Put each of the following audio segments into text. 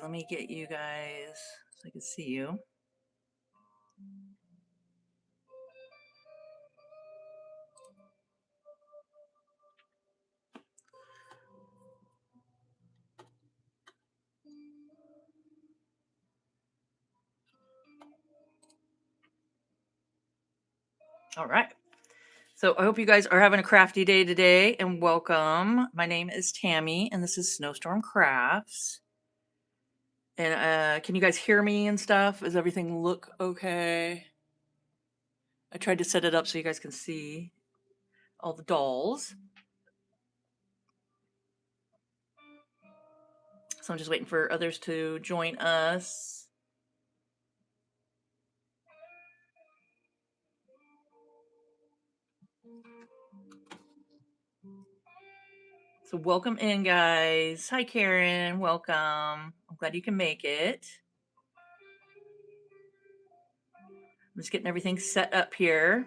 Let me get you guys so I can see you. All right. So I hope you guys are having a crafty day today and welcome. My name is Tammy and this is Snowstorm Crafts. And can you guys hear me and stuff? Does everything look okay? I tried to set it up so you guys can see all the dolls. So I'm just waiting for others to join us. So welcome in, guys. Hi, Karen. Welcome. I'm glad you can make it. I'm just getting everything set up here.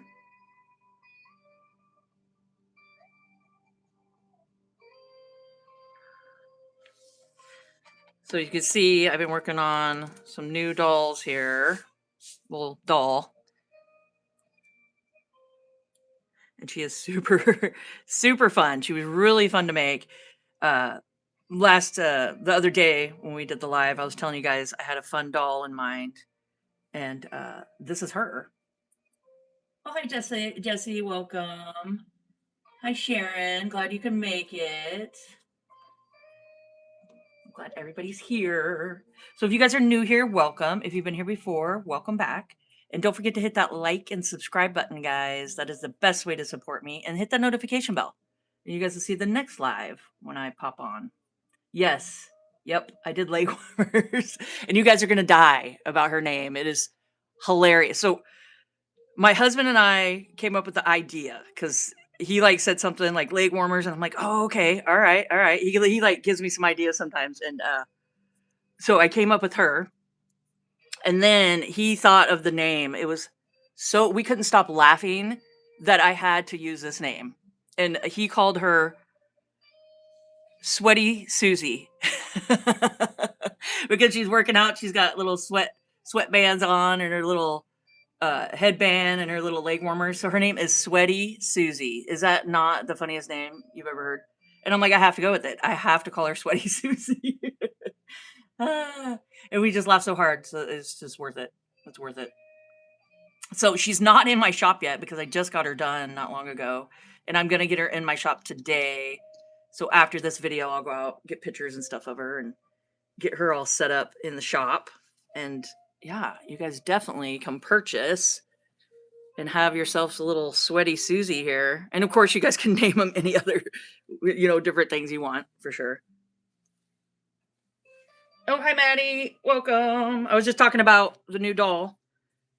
So you can see I've been working on some new dolls here. Well, doll. And she is super, super fun. She was really fun to make. The other day when we did the live, I was telling you guys I had a fun doll in mind. And this is her. Oh, hi, Jesse, welcome. Hi, Sharon. Glad you can make it. I'm glad everybody's here. So if you guys are new here, welcome. If you've been here before, welcome back. And don't forget to hit that like and subscribe button, guys. That is the best way to support me. And hit that notification bell. And you guys will see the next live when I pop on. Yes. Yep. I did leg warmers. And you guys are going to die about her name. It is hilarious. So my husband and I came up with the idea because he like said something like leg warmers. And I'm like, oh, okay. All right. All right. He like gives me some ideas sometimes. And so I came up with her. And then he thought of the name. It was so we couldn't stop laughing that I had to use this name. And he called her Sweaty Susie. Because she's working out, she's got little sweatbands on and her little headband and her little leg warmers. So her name is Sweaty Susie. Is that not the funniest name you've ever heard? And I'm like, I have to go with it. I have to call her Sweaty Susie. And we just laugh so hard. So it's just worth it. It's worth it. So she's not in my shop yet because I just got her done not long ago. And I'm going to get her in my shop today. So after this video, I'll go out, get pictures and stuff of her and get her all set up in the shop. And yeah, you guys definitely come purchase and have yourselves a little Sweaty Susie here. And of course, you guys can name them any other, different things you want for sure. Oh, hi, Maddie. Welcome. I was just talking about the new doll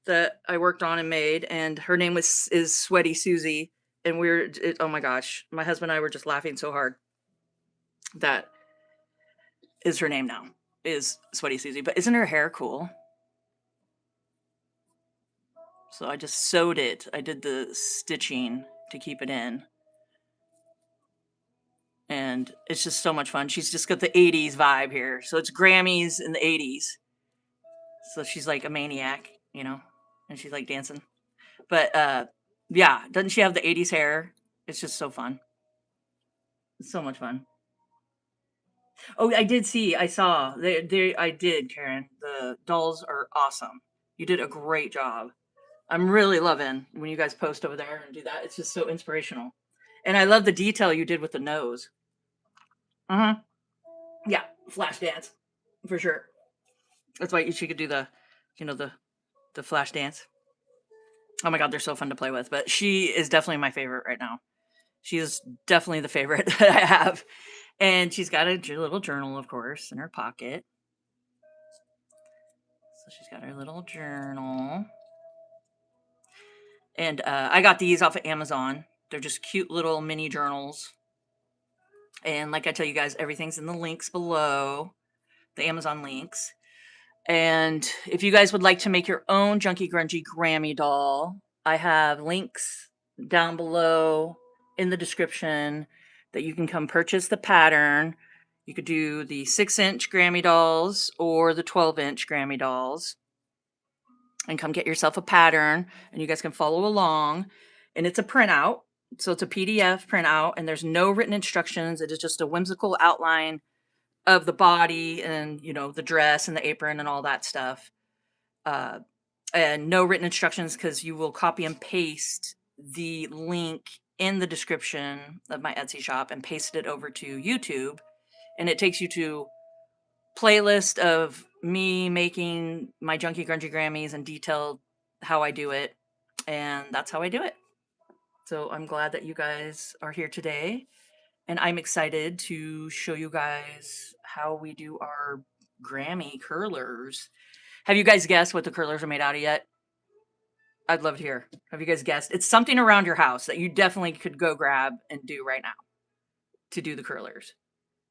that I worked on and made, and her name is Sweaty Susie. And oh my gosh, my husband and I were just laughing so hard. That is her name now, is Sweaty Susie. But isn't her hair cool? So I just sewed it. I did the stitching to keep it in. And it's just so much fun. She's just got the 80s vibe here. So it's Grammys in the 80s. So she's like a maniac, and she's like dancing. But yeah, doesn't she have the 80s hair? It's just so fun. It's so much fun. Oh, I did see. I saw. I did, Karen. The dolls are awesome. You did a great job. I'm really loving when you guys post over there and do that. It's just so inspirational. And I love the detail you did with the nose. Yeah, flash dance. For sure. That's why she could do the, the flash dance. Oh my god, they're so fun to play with. But she is definitely my favorite right now. She is definitely the favorite that I have. And she's got a little journal, of course, in her pocket. So she's got her little journal. And I got these off of Amazon. They're just cute little mini journals. And like I tell you guys, everything's in the links below, the Amazon links. And if you guys would like to make your own Junky Grungy Grammy doll, I have links down below in the description that you can come purchase the pattern. You could do the 6-inch Grammy dolls or the 12-inch Grammy dolls. And come get yourself a pattern and you guys can follow along. And it's a printout. So it's a PDF printout and there's no written instructions. It is just a whimsical outline of the body and, you know, the dress and the apron and all that stuff. And no written instructions because you will copy and paste the link in the description of my Etsy shop and paste it over to YouTube. And it takes you to playlist of me making my Junky Grungy Grammys and detailed how I do it. And that's how I do it. So I'm glad that you guys are here today. And I'm excited to show you guys how we do our Grammy curlers. Have you guys guessed what the curlers are made out of yet? I'd love to hear. Have you guys guessed? It's something around your house that you definitely could go grab and do right now to do the curlers.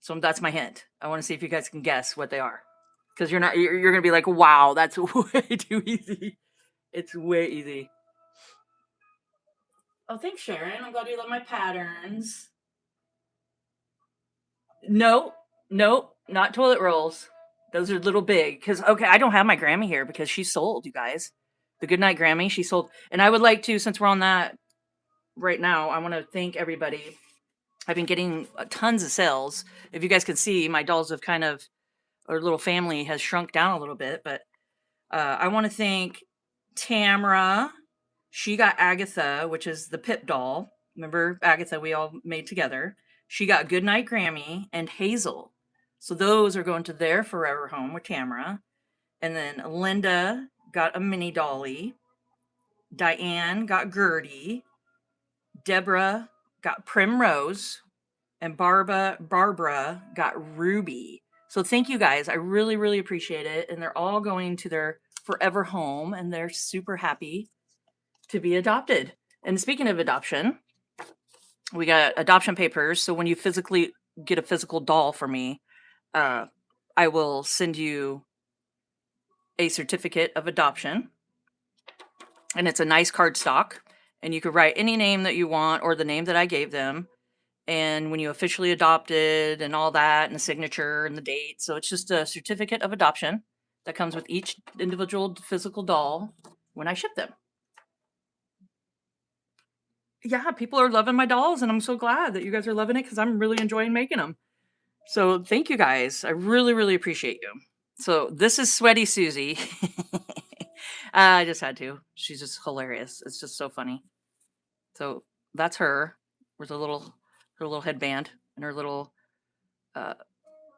So that's my hint. I want to see if you guys can guess what they are. Because you're going to be like, wow, that's way too easy. It's way easy. Oh, thanks, Sharon. I'm glad you love my patterns. Nope, not toilet rolls. Those are a little big. Because, okay, I don't have my Grammy here because she sold, you guys. The Goodnight Grammy, she sold. And I would like to, since we're on that right now, I want to thank everybody. I've been getting tons of sales. If you guys can see, my dolls have kind of, our little family has shrunk down a little bit. But I want to thank Tamara. She got Agatha, which is the Pip doll. Remember Agatha we all made together? She got Goodnight Grammy and Hazel. So those are going to their forever home with Tamara. And then Linda got a mini dolly. Diane got Gertie. Deborah got Primrose. And Barbara got Ruby. So thank you guys. I really, really appreciate it. And they're all going to their forever home and they're super happy to be adopted. And speaking of adoption, we got adoption papers. So when you physically get a physical doll for me, I will send you a certificate of adoption. And it's a nice cardstock. And you could write any name that you want or the name that I gave them. And when you officially adopted and all that and the signature and the date. So it's just a certificate of adoption that comes with each individual physical doll when I ship them. Yeah, people are loving my dolls and I'm so glad that you guys are loving it because I'm really enjoying making them. So thank you guys. I really, really appreciate you. So this is Sweaty Susie. I just had to. She's just hilarious. It's just so funny. So that's her with her little headband and her little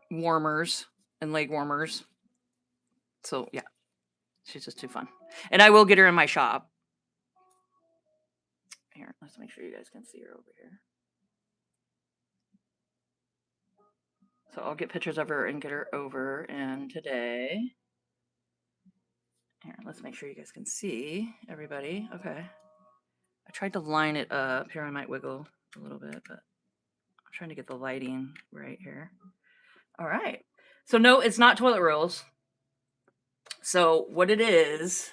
warmers and leg warmers. So yeah, she's just too fun. And I will get her in my shop. Here, let's make sure you guys can see her over here. So I'll get pictures of her and get her over. And today, here, let's make sure you guys can see everybody. Okay. I tried to line it up. Here, I might wiggle a little bit, but I'm trying to get the lighting right here. All right. So no, it's not toilet rolls. So what it is,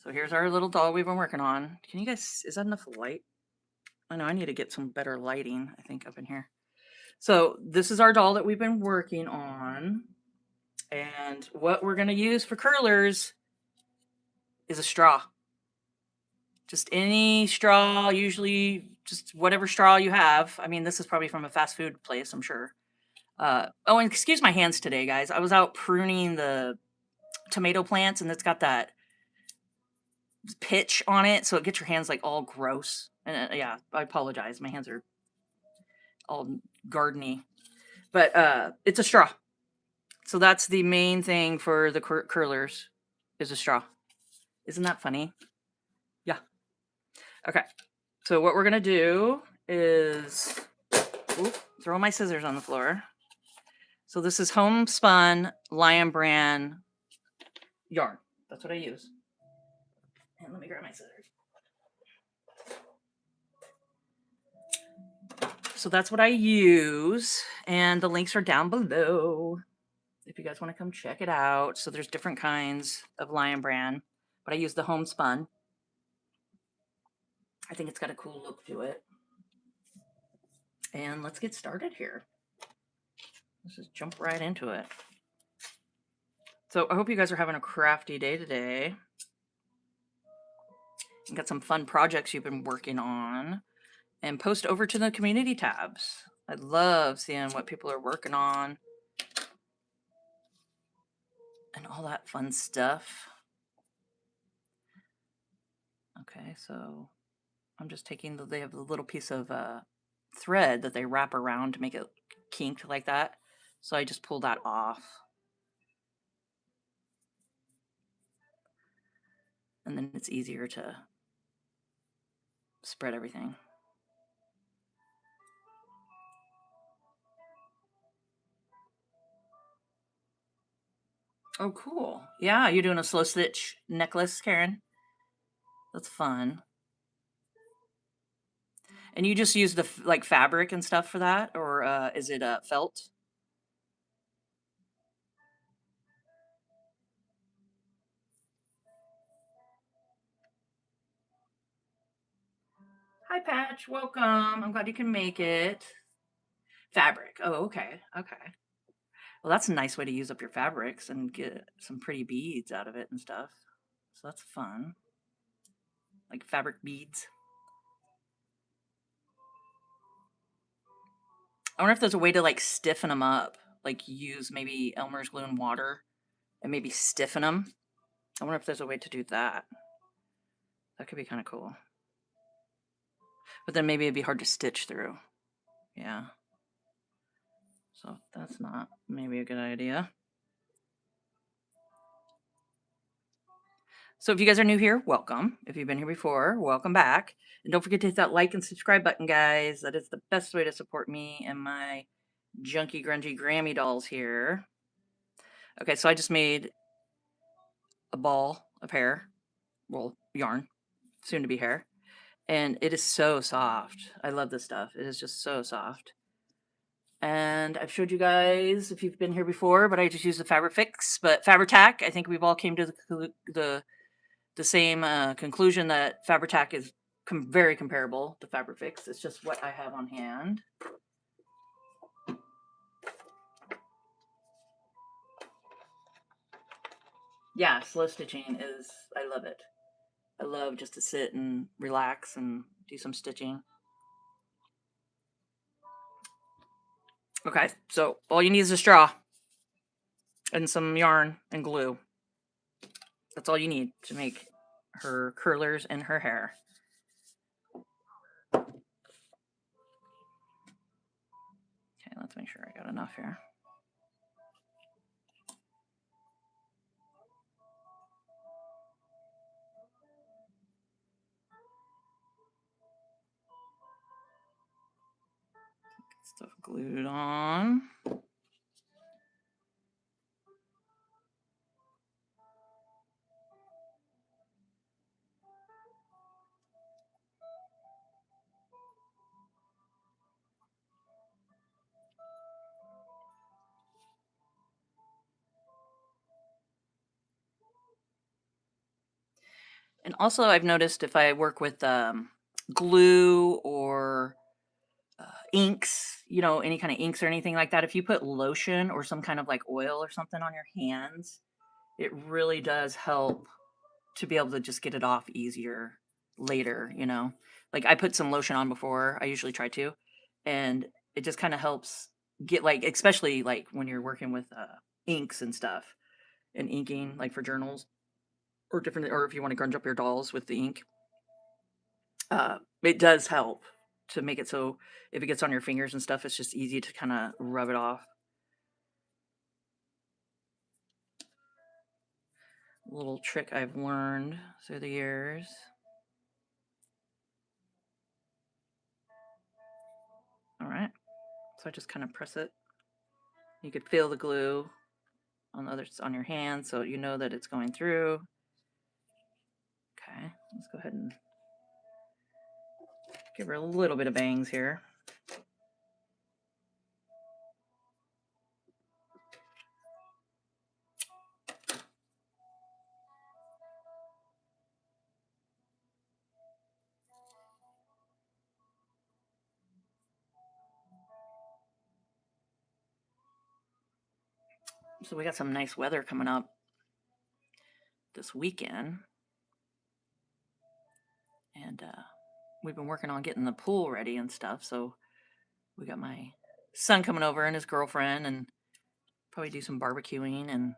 so here's our little doll we've been working on. Can you guys, is that enough light? I know I need to get some better lighting, I think, up in here. So this is our doll that we've been working on. And what we're going to use for curlers is a straw. Just any straw, usually just whatever straw you have. I mean, this is probably from a fast food place, I'm sure. Oh, and excuse my hands today, guys. I was out pruning the tomato plants and it's got that pitch on it. So it gets your hands like all gross. And yeah, I apologize. My hands are all gardeny. But it's a straw. So that's the main thing for the curlers is a straw. Isn't that funny? Yeah. Okay. So what we're going to do is throw my scissors on the floor. So this is homespun Lion Brand yarn. That's what I use. And let me grab my scissors. So that's what I use. And the links are down below if you guys want to come check it out. So there's different kinds of Lion Brand, but I use the homespun. I think it's got a cool look to it. And let's get started here. Let's just jump right into it. So I hope you guys are having a crafty day today. You got some fun projects you've been working on, and post over to the community tabs. I love seeing what people are working on and all that fun stuff. Okay, so I'm just taking they have a little piece of thread that they wrap around to make it kinked like that. So I just pull that off. And then it's easier to spread everything. Oh, cool. Yeah, you're doing a slow stitch necklace, Karen. That's fun. And you just use the like fabric and stuff for that, or is it felt? Hi, Patch. Welcome. I'm glad you can make it. Fabric. Oh, okay. Okay. Well, that's a nice way to use up your fabrics and get some pretty beads out of it and stuff. So that's fun. Like fabric beads. I wonder if there's a way to like stiffen them up. Like use maybe Elmer's glue and water and maybe stiffen them. I wonder if there's a way to do that. That could be kind of cool. But then maybe it'd be hard to stitch through. Yeah. So that's not maybe a good idea. So if you guys are new here, welcome. If you've been here before, welcome back. And don't forget to hit that like and subscribe button, guys. That is the best way to support me and my Junky Grungy Grammy dolls here. Okay, so I just made a ball of hair. Well, yarn, soon to be hair. And it is so soft. I love this stuff. It is just so soft. And I've showed you guys if you've been here before, but I just use the Fabric Fix. But Fabri-Tac, I think we've all came to the same conclusion that Fabri-Tac is very comparable to Fabric Fix. It's just what I have on hand. Yeah, slow stitching is, I love it. I love just to sit and relax and do some stitching. Okay, so all you need is a straw and some yarn and glue. That's all you need to make her curlers and her hair. Okay, let's make sure I got enough here. Stuff glued on. And also, I've noticed if I work with glue or inks, you know, any kind of inks or anything like that, if you put lotion or some kind of like oil or something on your hands, it really does help to be able to just get it off easier later, you know. Like I put some lotion on before, I usually try to, and it just kind of helps get like, especially like when you're working with inks and stuff and inking, like for journals or different, or if you want to grunge up your dolls with the ink, it does help to make it so if it gets on your fingers and stuff, it's just easy to kind of rub it off. A little trick I've learned through the years. All right, so I just kind of press it. You could feel the glue on the other on your hand, so you know that it's going through. Okay, let's go ahead and give her a little bit of bangs here. So we got some nice weather coming up this weekend. And we've been working on getting the pool ready and stuff. So we got my son coming over and his girlfriend, and probably do some barbecuing and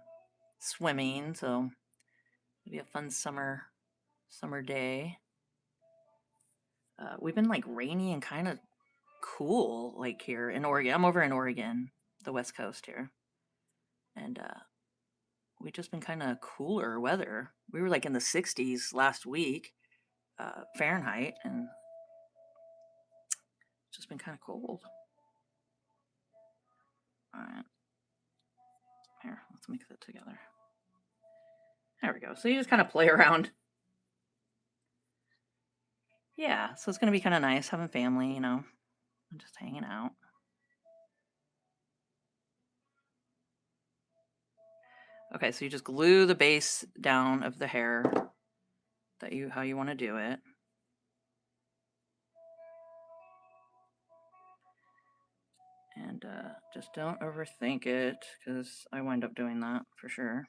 swimming. So it'll be a fun summer day. We've been like rainy and kind of cool like here in Oregon. I'm over in Oregon, the West Coast here. And we've just been kind of cooler weather. We were like in the 60s last week, Fahrenheit, and it's just been kind of cold. All right. Here, let's mix it together. There we go. So you just kind of play around. Yeah, so it's going to be kind of nice having family, and just hanging out. Okay, so you just glue the base down of the hair how you want to do it. And just don't overthink it, because I wind up doing that for sure.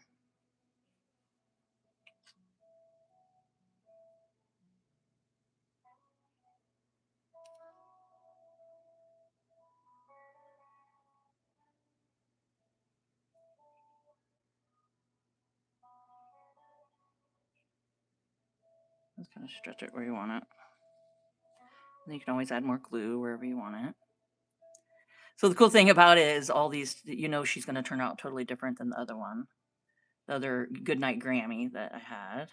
Just kind of stretch it where you want it. And you can always add more glue wherever you want it. So the cool thing about it is all these, she's going to turn out totally different than the other one. The other Goodnight Grammy that I had.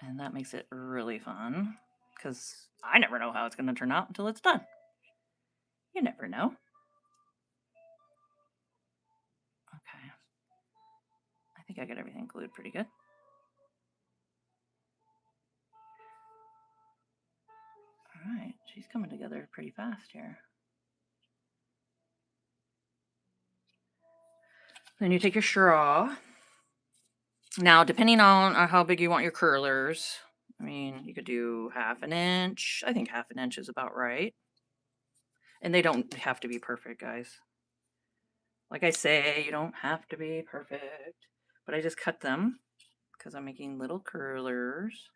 And that makes it really fun, because I never know how it's going to turn out until it's done. You never know. Okay. I think I got everything glued pretty good. All right. She's coming together pretty fast here. Then you take your straw. Now, depending on how big you want your curlers, I mean, you could do 1/2 inch. I think 1/2 inch is about right. And they don't have to be perfect, guys. Like I say, you don't have to be perfect. But I just cut them because I'm making little curlers.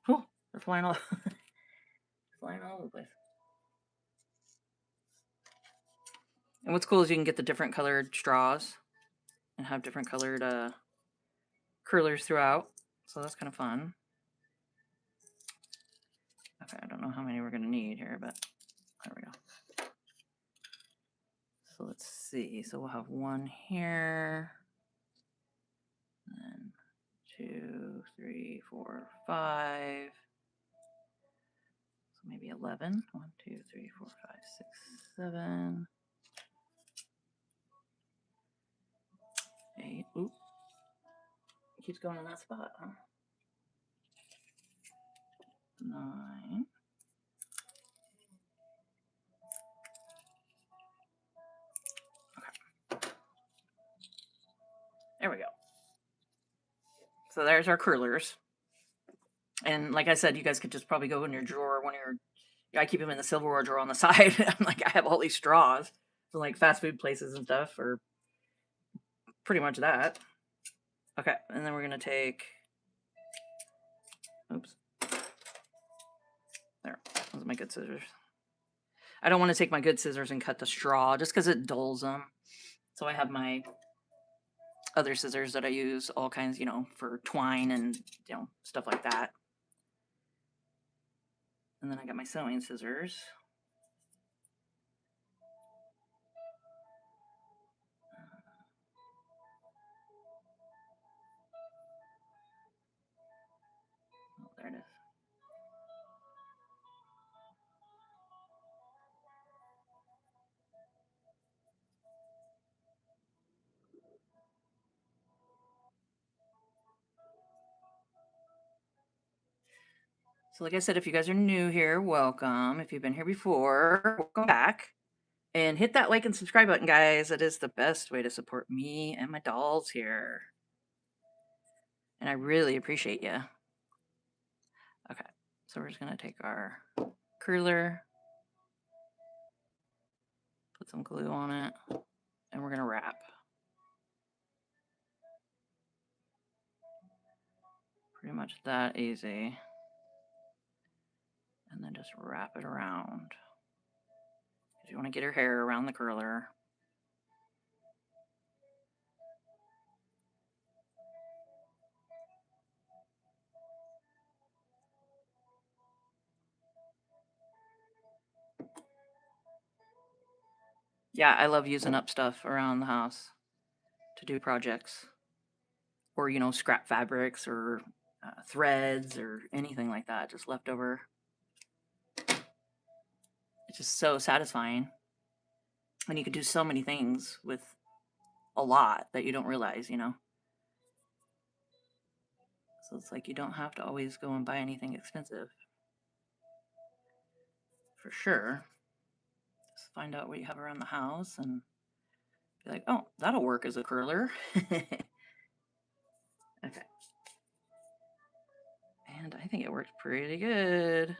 Oh, they're flying all over the place. And what's cool is you can get the different colored straws and have different colored curlers throughout. So that's kind of fun. Okay, I don't know how many we're going to need here, but there we go. So let's see. So we'll have one here. And then 2, 3, 4, 5. So maybe 11. 1, 2, 3, 4, 5, 6, 7. 8. Oop. It keeps going in that spot, huh? 9. Okay. There we go. So there's our curlers. And like I said, you guys could just probably go in your drawer, I keep them in the silverware drawer on the side. I'm like, I have all these straws from like fast food places and stuff, or pretty much that. Okay, and then we're gonna take, oops, there, those are my good scissors. I don't want to take my good scissors and cut the straw just because it dulls them. So I have my other scissors that I use all kinds, for twine and, stuff like that. And then I got my sewing scissors. Oh, there it is. So like I said, if you guys are new here, welcome. If you've been here before, welcome back. And hit that like and subscribe button, guys. It is the best way to support me and my dolls here. And I really appreciate you. Okay, so we're just going to take our curler Put some glue on it, and we're gonna wrap. Pretty much that easy. And then just wrap it around. Because you want to get her hair around the curler. Yeah, I love using up stuff around the house to do projects. Or, you know, scrap fabrics or threads or anything like that, just leftover. It's just so satisfying. And you can do so many things with a lot that you don't realize, you know. So it's like you don't have to always go and buy anything expensive. For sure. Just find out what you have around the house and be like, oh, that'll work as a curler. Okay. And I think it works pretty good.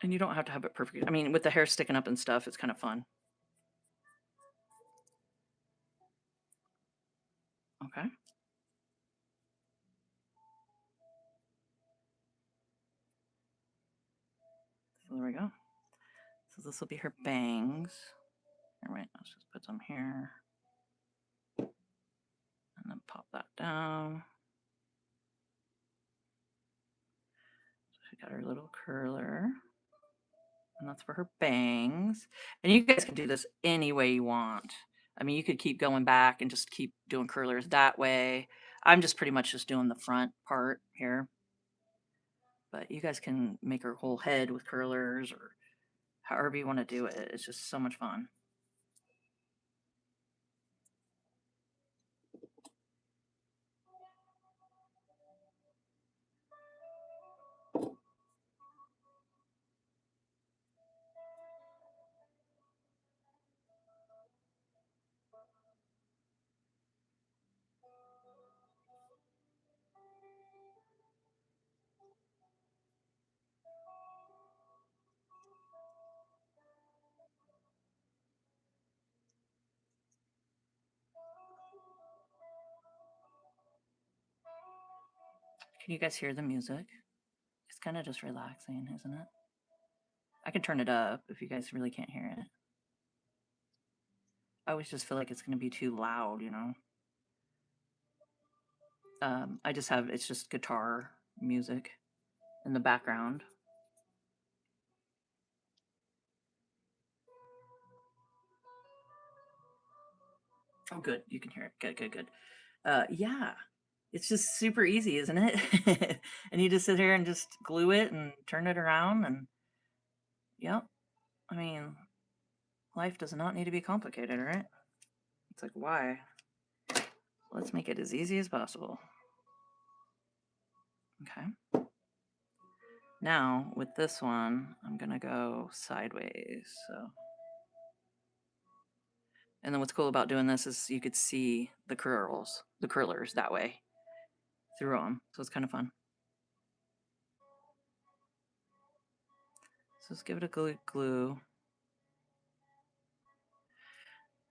And you don't have to have it perfect. I mean, with the hair sticking up and stuff, it's kind of fun. Okay. So there we go. So this will be her bangs. All right, let's just put some here. And then pop that down. So she got her little curler. And that's for her bangs. And you guys can do this any way you want. I mean, you could keep going back and just keep doing curlers that way. I'm just pretty much just doing the front part here. But you guys can make her whole head with curlers or however you want to do it. It's just so much fun. Can you guys hear the music? It's kind of just relaxing, isn't it? I can turn it up if you guys really can't hear it. I always just feel like it's going to be too loud, you know? I just have, it's just guitar music in the background. Oh, good. You can hear it. Good, good, good. Yeah, it's just super easy, isn't it? And you just sit here and just glue it and turn it around and, yep. I mean, life does not need to be complicated, right? It's like, why? Let's make it as easy as possible. Okay. Now, with this one, I'm going to go sideways. So, and then what's cool about doing this is you could see the curlers that way through them. So it's kind of fun. So let's give it a glue.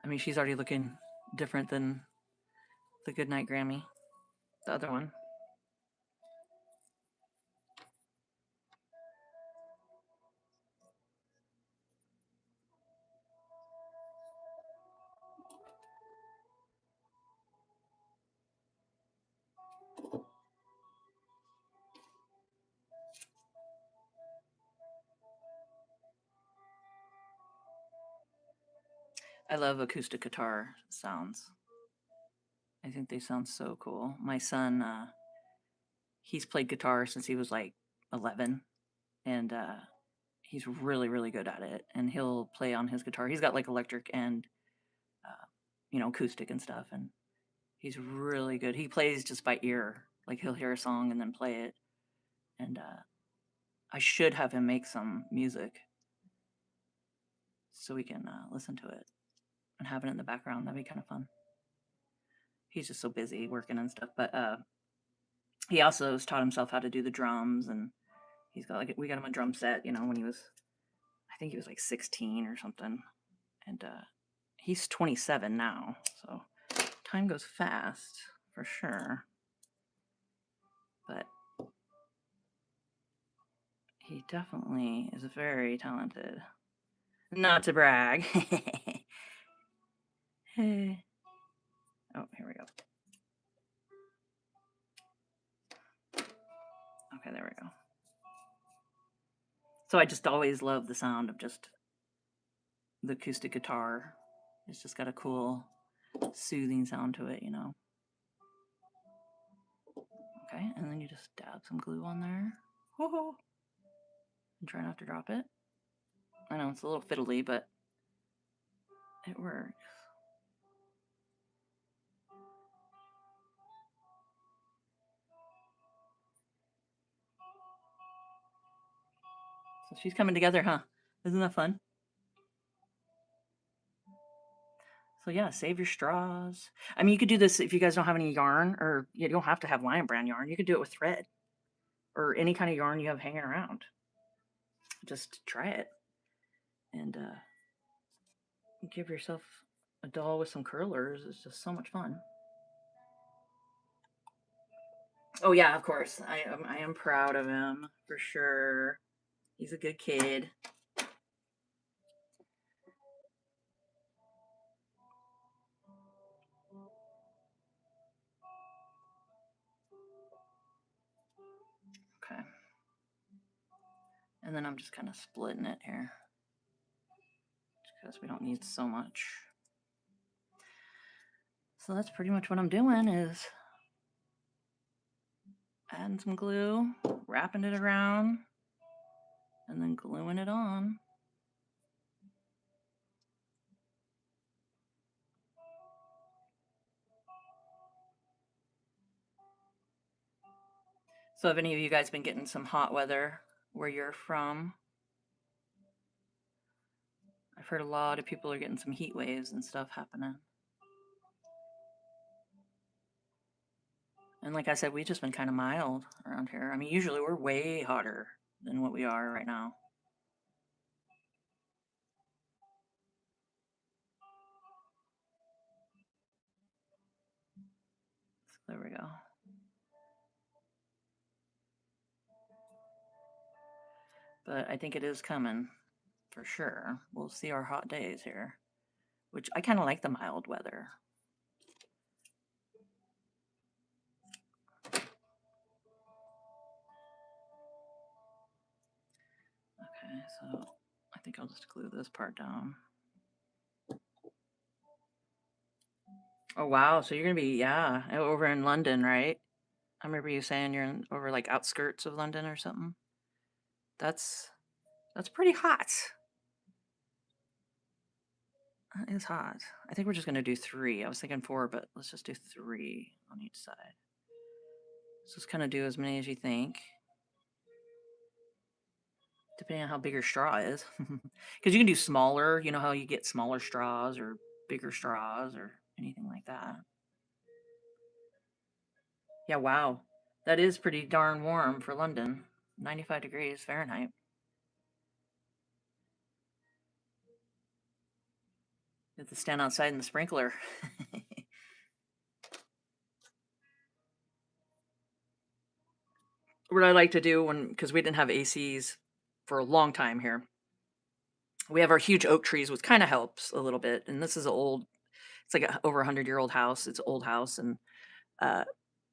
I mean, she's already looking different than the Goodnight Grammy, the other one. I love acoustic guitar sounds. I think they sound so cool. My son, he's played guitar since he was like 11, and he's really, really good at it. And he'll play on his guitar. He's got like electric and, you know, acoustic and stuff. And he's really good. He plays just by ear. Like he'll hear a song and then play it. And I should have him make some music so we can listen to it and have it in the background. That'd be kind of fun. He's just so busy working and stuff. But he also has taught himself how to do the drums, and he's got like we got him a drum set. You know, when he was, I think he was like 16 or something. And he's 27 now. So time goes fast for sure. But he definitely is very talented. Not to brag. Hey. Oh, here we go. Okay, there we go. So I just always love the sound of just the acoustic guitar. It's just got a cool, soothing sound to it, you know. Okay, and then you just dab some glue on there. Whoa. And try not to drop it. I know it's a little fiddly, but it works. So she's coming together, huh? Isn't that fun? So yeah, save your straws. I mean, you could do this if you guys don't have any yarn, or you don't have to have Lion Brand yarn. You could do it with thread or any kind of yarn you have hanging around. Just try it and give yourself a doll with some curlers. It's just so much fun. Oh yeah, of course. I am proud of him for sure. He's a good kid. Okay. And then I'm just kind of splitting it here because we don't need so much. So that's pretty much what I'm doing is adding some glue, wrapping it around, and then gluing it on. So have any of you guys been getting some hot weather where you're from? I've heard a lot of people are getting some heat waves and stuff happening. And like I said, we've just been kind of mild around here. I mean, usually we're way hotter than what we are right now. So there we go. But I think it is coming for sure. We'll see our hot days here, which I kind of like the mild weather. Okay, so I think I'll just glue this part down. Oh, wow. So you're going to be, yeah, over in London, right? I remember you saying you're over like outskirts of London or something. That's pretty hot. That is hot. I think we're just going to do 3. I was thinking 4, but let's just do 3 on each side. So just kind of do as many as you think, depending on how big your straw is. Because you can do smaller, you know how you get smaller straws or bigger straws or anything like that. Yeah, wow. That is pretty darn warm for London. 95 degrees Fahrenheit. You have to stand outside in the sprinkler. What I like to do because we didn't have ACs for a long time here, we have our huge oak trees, which kind of helps a little bit. And this is it's like a over 100-year-old house. It's an old house. And uh,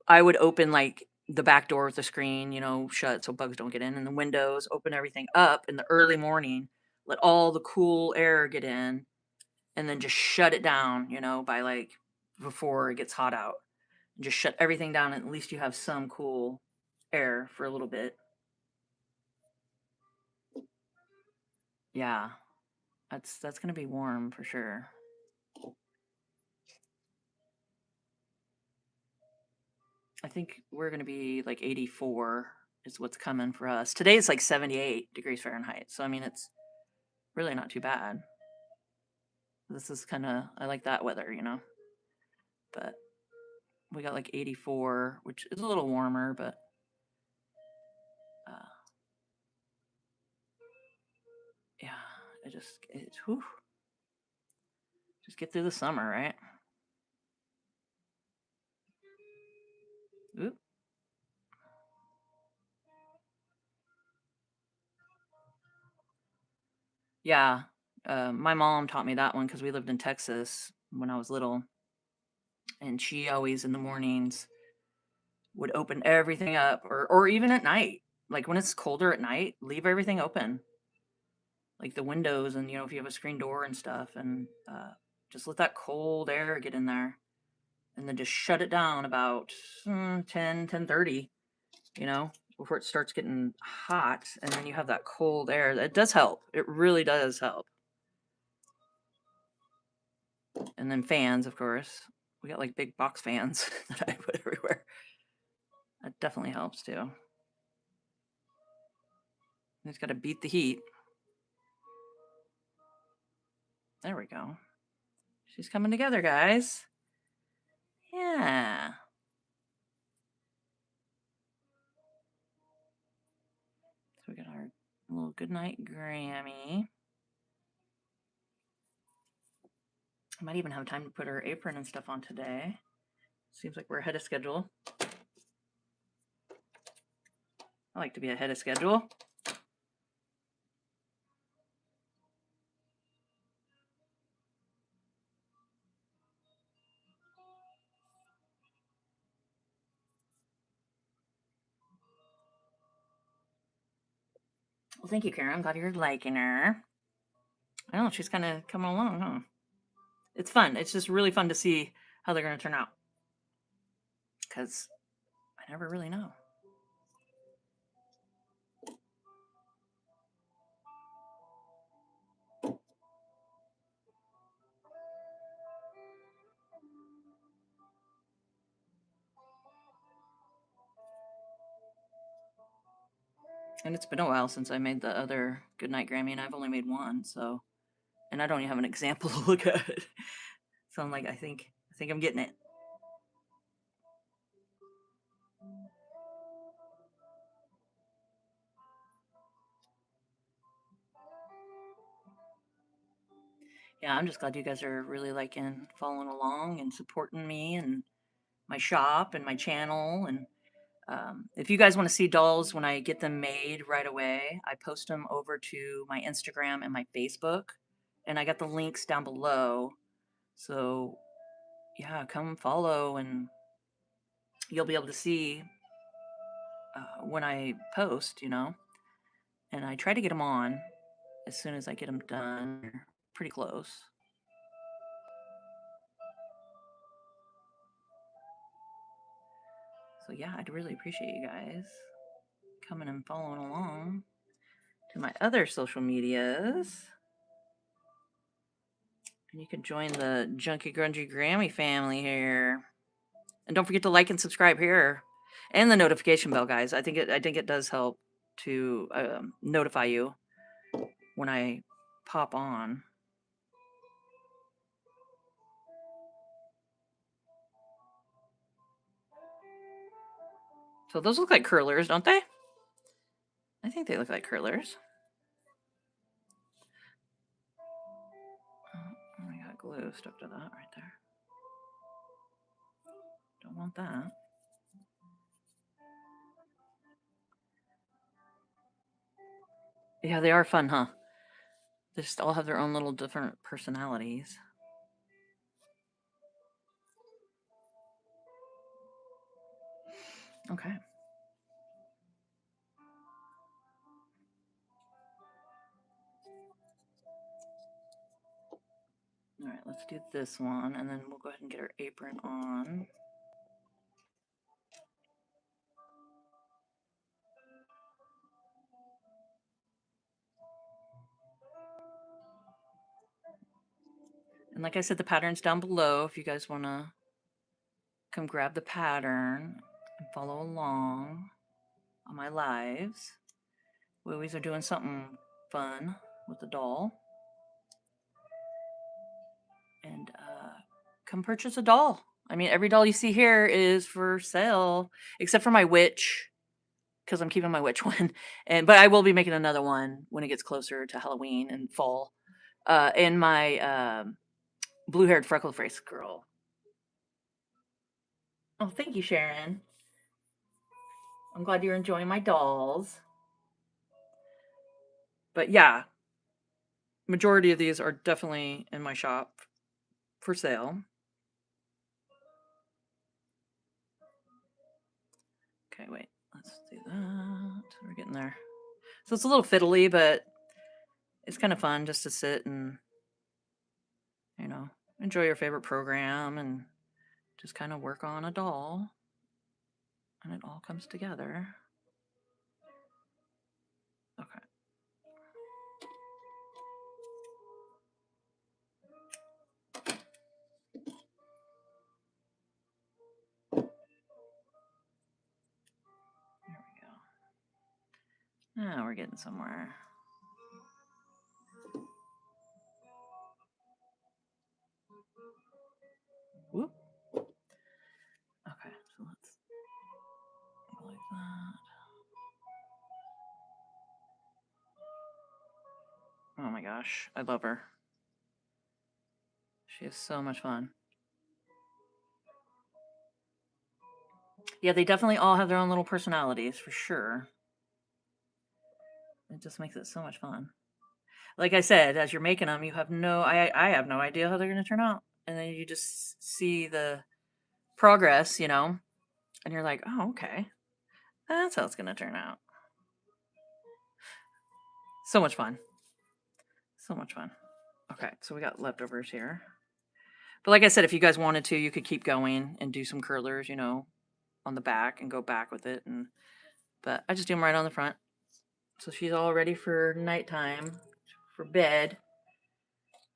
I would open like the back door with the screen, shut so bugs don't get in, and the windows, open everything up in the early morning, let all the cool air get in, and then just shut it down, by like before it gets hot out. And just shut everything down, and at least you have some cool air for a little bit. Yeah, that's gonna be warm for sure. I think we're gonna be like 84 is what's coming for us. Today it's like 78 degrees Fahrenheit, so I mean it's really not too bad. This is kind of, I like that weather, but we got like 84, which is a little warmer, but uh, yeah. whew, just get through the summer, right? Oop. Yeah. My mom taught me that one because we lived in Texas when I was little. And she always in the mornings would open everything up, or even at night. Like when it's colder at night, leave everything open. Like the windows and, if you have a screen door and stuff, and just let that cold air get in there. And then just shut it down about 10:30, before it starts getting hot. And then you have that cold air. It does help. It really does help. And then fans, of course. We got like big box fans that I put everywhere. That definitely helps too. You just got to beat the heat. There we go. She's coming together, guys. Yeah. So we got our little goodnight Grammy. I might even have time to put her apron and stuff on today. Seems like we're ahead of schedule. I like to be ahead of schedule. Well, thank you, Karen. I'm glad you're liking her. I know, she's kind of coming along, huh? It's fun. It's just really fun to see how they're going to turn out. Because I never really know. And it's been a while since I made the other Goodnight Grammy, and I've only made one, so. And I don't even have an example to look at. So I'm like, I think I'm getting it. Yeah, I'm just glad you guys are really liking following along and supporting me and my shop and my channel. And if you guys want to see dolls when I get them made right away, I post them over to my Instagram and my Facebook. And I got the links down below. So yeah, come follow and you'll be able to see when I post, And I try to get them on as soon as I get them done. They're pretty close. So yeah, I'd really appreciate you guys coming and following along to my other social medias. And you can join the Junky Grungy Grammy family here. And don't forget to like and subscribe here. And the notification bell, guys. I think it does help to notify you when I pop on. So those look like curlers, don't they? I think they look like curlers. Oh, I got glue stuck to that right there. Don't want that. Yeah, they are fun, huh? They just all have their own little different personalities. Okay. All right, let's do this one, and then we'll go ahead and get our apron on. And like I said, the pattern's down below if you guys want to come grab the pattern and follow along on my lives. We always are doing something fun with the doll. And come purchase a doll. I mean, every doll you see here is for sale, except for my witch, because I'm keeping my witch one. But I will be making another one when it gets closer to Halloween and fall. And my blue-haired freckle-faced girl. Oh, thank you, Sharon. I'm glad you're enjoying my dolls. But yeah, majority of these are definitely in my shop for sale. Okay, wait. Let's do that. We're getting there. So it's a little fiddly, but it's kind of fun just to sit and, you know, enjoy your favorite program and just kind of work on a doll. And it all comes together. Okay. There we go. Now we're getting somewhere. Whoop. Okay, so let's go like that. Oh my gosh, I love her. She is so much fun. Yeah, they definitely all have their own little personalities, for sure. It just makes it so much fun. Like I said, as you're making them, you have I have no idea how they're going to turn out. And then you just see the progress, you know, and you're like, oh, okay. That's how it's going to turn out. So much fun. So much fun. Okay, so we got leftovers here. But like I said, if you guys wanted to, you could keep going and do some curlers, you know, on the back and go back with it. But I just do them right on the front. So she's all ready for nighttime, for bed.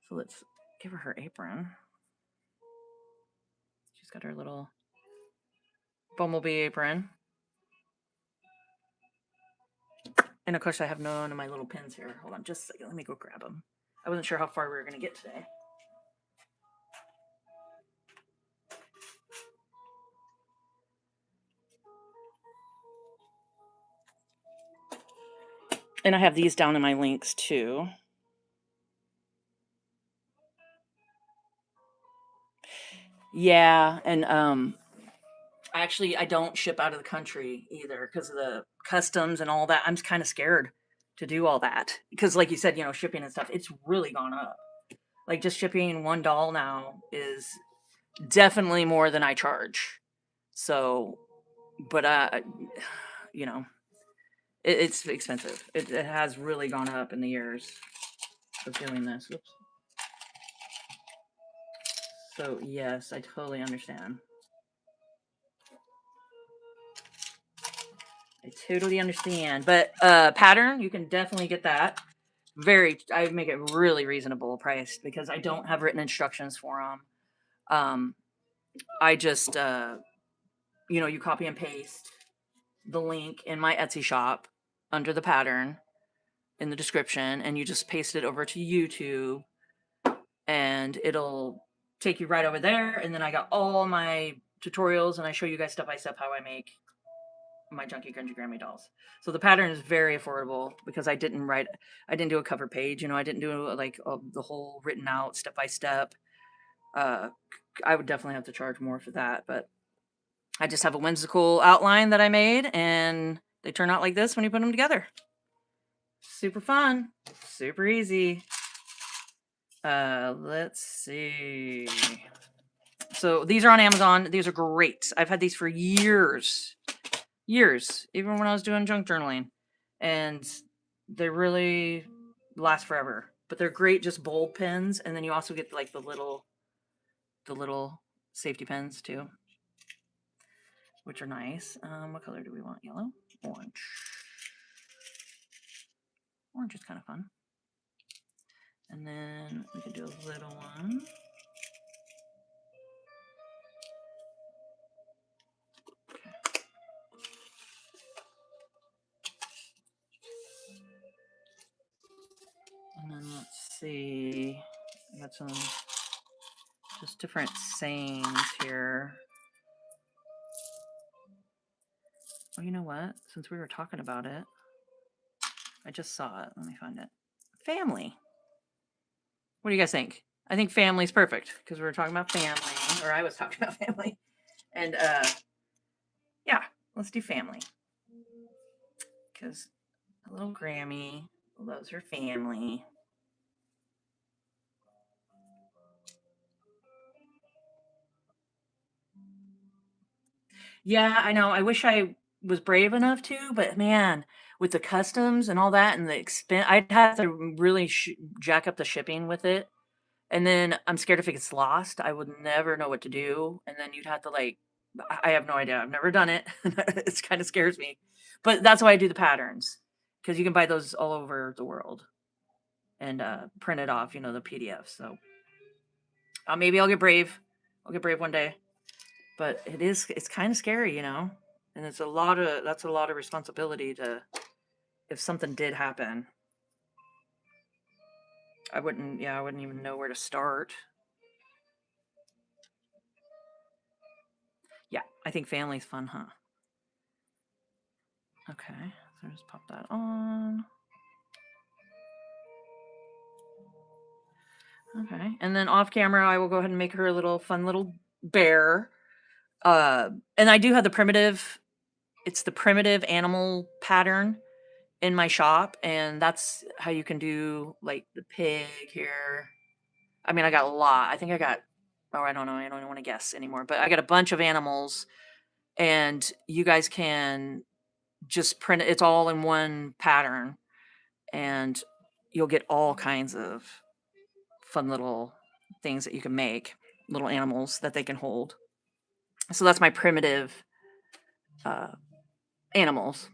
So let's give her apron. She's got her little bumblebee apron. And of course, I have none of my little pins here. Hold on just a second. Let me go grab them. I wasn't sure how far we were going to get today. And I have these down in my links too. Yeah, and actually I don't ship out of the country either because of the customs and all that. I'm kind of scared to do all that because, like you said, you know, shipping and stuff, it's really gone up. Like just shipping one doll now is definitely more than I charge. So, but you know, it's expensive. It has really gone up in the years of doing this. Whoops. So yes, I totally understand. I totally understand. But pattern, you can definitely get that. I make it really reasonable priced because I don't have written instructions for them. I just, you know, you copy and paste the link in my Etsy shop under the pattern in the description, and you just paste it over to YouTube, and it'll take you right over there. And then I got all my tutorials, and I show you guys step by step how I make my Junky Grungy Grammy dolls. So the pattern is very affordable because I didn't do a cover page, you know, I didn't do like the whole written out step by step. I would definitely have to charge more for that, but I just have a whimsical outline that I made, and they turn out like this when you put them together. Super fun, super easy. Let's see. So these are on Amazon. These are great. I've had these for years, even when I was doing junk journaling, and they really last forever. But they're great, just bold pens, and then you also get like the little safety pens too, which are nice. What color do we want? Yellow, orange. Orange is kind of fun. And then we can do a little one. And then let's see, I got some just different sayings here. Oh, you know what? Since we were talking about it, I just saw it. Let me find it. Family. What do you guys think? I think family's perfect because we were talking about family, or I was talking about family. And yeah, let's do family. Because a little Grammy loves her family. Yeah, I know. I wish I was brave enough to, but man, with the customs and all that and the expense, I'd have to really jack up the shipping with it. And then I'm scared if it gets lost, I would never know what to do. And then you'd have to like, I have no idea. I've never done it. It kind of scares me. But that's why I do the patterns because you can buy those all over the world and print it off, the PDF. So maybe I'll get brave. I'll get brave one day. But it's kind of scary. And that's a lot of responsibility to, if something did happen, I wouldn't even know where to start. Yeah, I think family's fun, huh? Okay, so just pop that on. Okay, and then off camera, I will go ahead and make her a little fun little bear. And I do have the primitive, it's the primitive animal pattern in my shop, and that's how you can do like the pig here. I mean, I got a lot. I think I got, I don't know. I don't want to guess anymore, but I got a bunch of animals, and you guys can just print it. It's all in one pattern, and you'll get all kinds of fun little things that you can make, little animals that they can hold. So that's my primitive animals.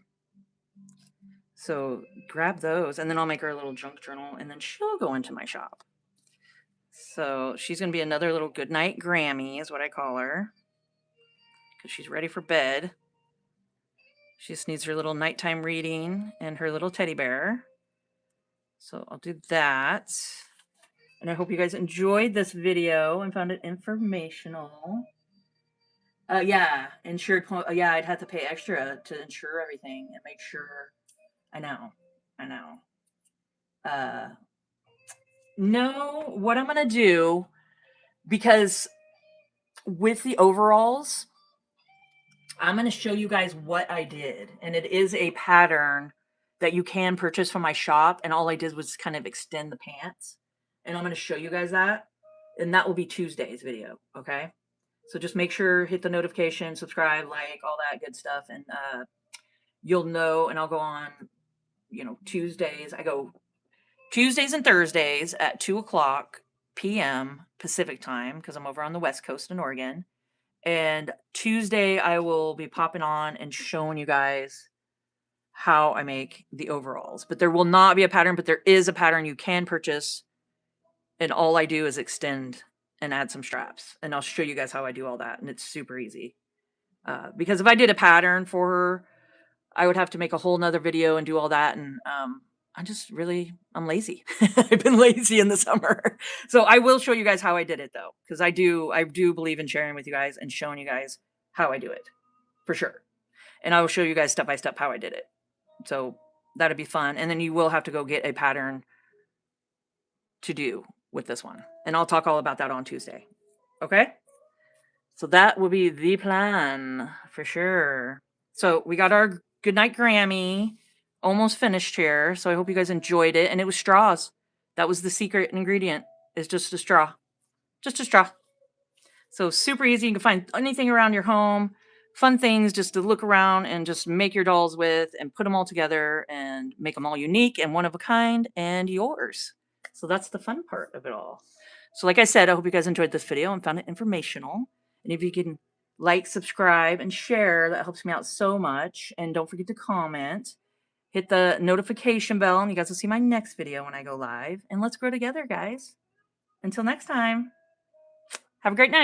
So grab those, and then I'll make her a little junk journal, and then she'll go into my shop. So she's going to be another little goodnight Grammy is what I call her, because she's ready for bed. She just needs her little nighttime reading and her little teddy bear. So I'll do that. And I hope you guys enjoyed this video and found it informational. Yeah, insured. Yeah, I'd have to pay extra to insure everything and make sure. I know. No, what I'm gonna do, because with the overalls, I'm gonna show you guys what I did, and it is a pattern that you can purchase from my shop. And all I did was kind of extend the pants, and I'm gonna show you guys that, and that will be Tuesday's video. Okay. So just make sure, hit the notification, subscribe, like, all that good stuff. And you'll know, and I'll go on, Tuesdays. I go Tuesdays and Thursdays at 2:00 p.m. Pacific time, because I'm over on the West Coast in Oregon. And Tuesday, I will be popping on and showing you guys how I make the overalls. But there will not be a pattern, but there is a pattern you can purchase. And all I do is extend and add some straps. And I'll show you guys how I do all that. And it's super easy. Because if I did a pattern for her, I would have to make a whole nother video and do all that. And I'm lazy. I've been lazy in the summer. So I will show you guys how I did it though. Because I do believe in sharing with you guys and showing you guys how I do it. For sure. And I will show you guys step by step how I did it. So that'd be fun. And then you will have to go get a pattern to do with this one. And I'll talk all about that on Tuesday. Okay? So that will be the plan for sure. So we got our goodnight Grammy almost finished here. So I hope you guys enjoyed it. And it was straws. That was the secret ingredient, is just a straw. Just a straw. So super easy. You can find anything around your home. Fun things just to look around and just make your dolls with and put them all together and make them all unique and one of a kind and yours. So that's the fun part of it all. So like I said, I hope you guys enjoyed this video and found it informational. And if you can like, subscribe, and share, that helps me out so much. And don't forget to comment. Hit the notification bell, and you guys will see my next video when I go live. And let's grow together, guys. Until next time, have a great night.